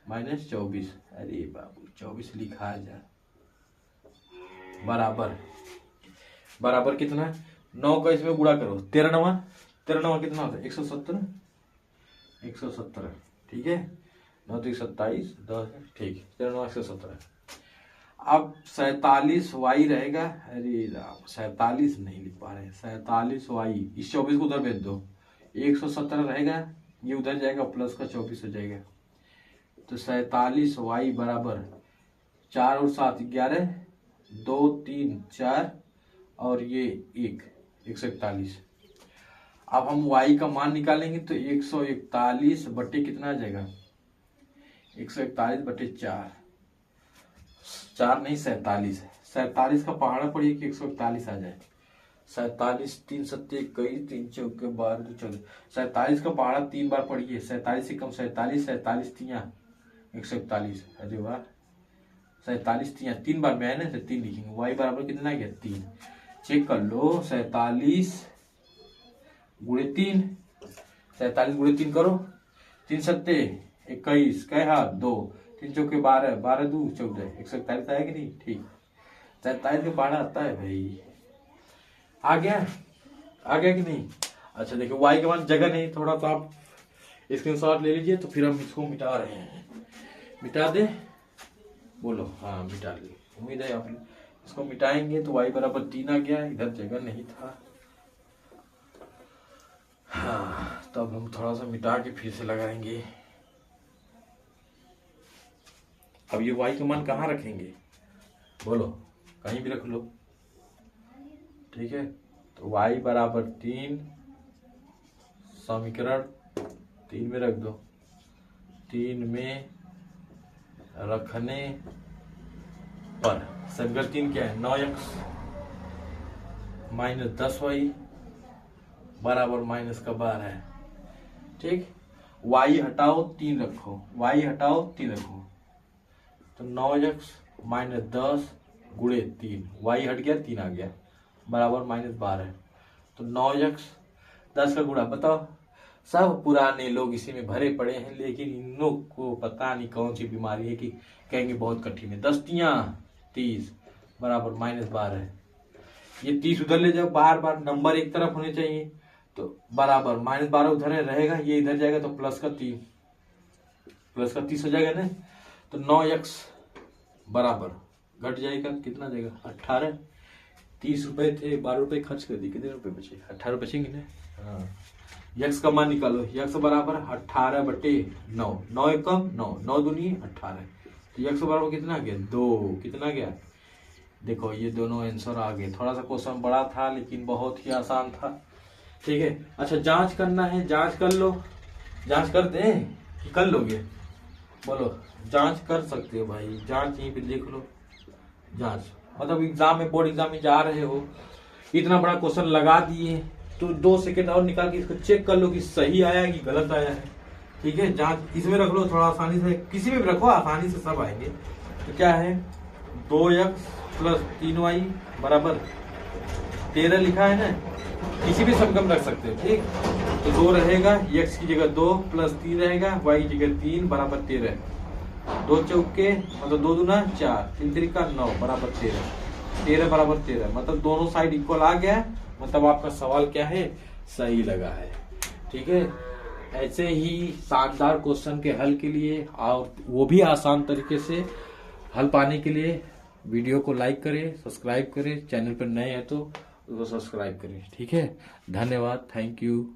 -24, अरे बाबू 24 लिखा जा, बराबर कितना 9 का इसमें गुणा करो, 13 9 कितना होता है 117, ठीक है, 9 तो 27 10, ठीक, 13 9 117। अब 47y रहेगा, अरे 47 नहीं लिख पा रहे, 47y, इस 24 को उधर भेज दो, 117 रहेगा, ये उधर जाएगा प्लस का 24 हो जाएगा, तो 47y बराबर 4 और 7 11, 2 3 4 और ये 141। अब हम y का मान निकालेंगे तो 141 बटे कितना आ जाएगा 141 बटे 4 नहीं 47, 47 का पहाड़ा पड़िए कि 141 आ जाए, 47 3 7 21 3 4 12 14, 47 का पहाड़ा 3 बार पढ़िए, 47 से कम 47, 47 3 141, अरे वाह 47 3 बार में है ना, 3 लिखेंगे, y बराबर कितना गया 3, चेक कर लो, 47 गुणे 3, 47 गुणे 3 करो, 3 7 21 कहे हाथ 2, 3 चौके 12, 12 2 14, 141 आया कि नहीं? ठीक, 47 के 12 आता है भाई। आ गया कि नहीं? अच्छा देखिए y के मान जगह नहीं, थोड़ा सा आप स्क्रीनशॉट ले लीजिए। तो फिर हम इसको मिटा रहे हैं, मिटा दे, बोलो हाँ मिटा ली। उम्मीद है आप इसको मिटाएंगे तो y बराबर 3 आ गया, इधर जगह नहीं था। हाँ तब हम थोड़ा सा मिटा के फिर से लगाएंगे। अब ये y का मान कहाँ रखेंगे? बोलो, कहीं भी रख लो, ठीक है। तो y बराबर 3, समीकरण 3 में रख दो। 3 में रखने पर समीकरण 3 क्या है? 9x माइनस 10y बराबर माइनस का 12 है, ठीक। y हटाओ 3 रखो, y हटाओ 3 रखो, तो 9x माइनस 10 गुणे 3, y हट गया 3 आ गया, बराबर माइनस 12। तो 9x 10 का गुणा, बताओ सब पुराने लोग इसी में भरे पड़े हैं, लेकिन इन लोग को पता नहीं कौन सी बीमारी है कि कहेंगे बहुत कठिन है। 10 तियां 30 बराबर माइनस 12। ये 30 उधर ले जाओ, बार बार नंबर एक तरफ होने चाहिए, तो बराबर माइनस 12 उधर रहेगा, ये इधर जाएगा तो प्लस का 30 हो जाएगा ना। तो 9x बराबर घट जाएगा, कितना जाएगा? 18। 30 रुपए थे, 12 रुपए खर्च कर दिए, कितने रुपए बचे? 18 बचेंगे ना। हाँ, यक्स का मान निकालो, यक्स बराबर 18/9, 9 एकम 9, 9 दूनी 18, तो यक्स बराबर कितना गया? 2। कितना गया? देखो ये दोनों आंसर आ गए। थोड़ा सा क्वेश्चन बड़ा था लेकिन बहुत ही आसान था, ठीक है। अच्छा जांच करना है, जांच कर लो, जांच कर दें कि कर लोगे? बोलो, जांच कर सकते हो भाई, जांच यहीं पे देख लो। जांच मतलब एग्जाम में, बोर्ड एग्जाम में जा रहे हो, इतना बड़ा क्वेश्चन लगा दिए, तो 2 सेकंड और निकाल के इसको चेक कर लो कि सही आया कि गलत आया है, ठीक है। जांच इसमें रख लो, थोड़ा आसानी से, किसी में भी रखो, आसानी से सब आएंगे। तो क्या है? 2x प्लस 3y बराबर 13 लिखा है ना, किसी भी समीकरण रख सकते हो, ठीक। तो 2 रहेगा, x की जगह 2 प्लस 3 रहेगा, y की जगह 3 बराबर 13। 2 चौके मतलब 2 दूना 4, 3 त्रिका 9 बराबर 13, 13 बराबर 13, मतलब दोनों साइड इक्वल आ गया, मतलब आपका सवाल क्या है? सही लगा है, ठीक है। ऐसे ही शानदार क्वेश्चन के हल के लिए और वो भी आसान तरीके से हल पाने के लिए वीडियो को लाइक करें, सब्सक्राइब करें, चैनल पर नए हैं तो उसको सब्सक्राइब करें, ठीक है। धन्यवाद, थैंक यू।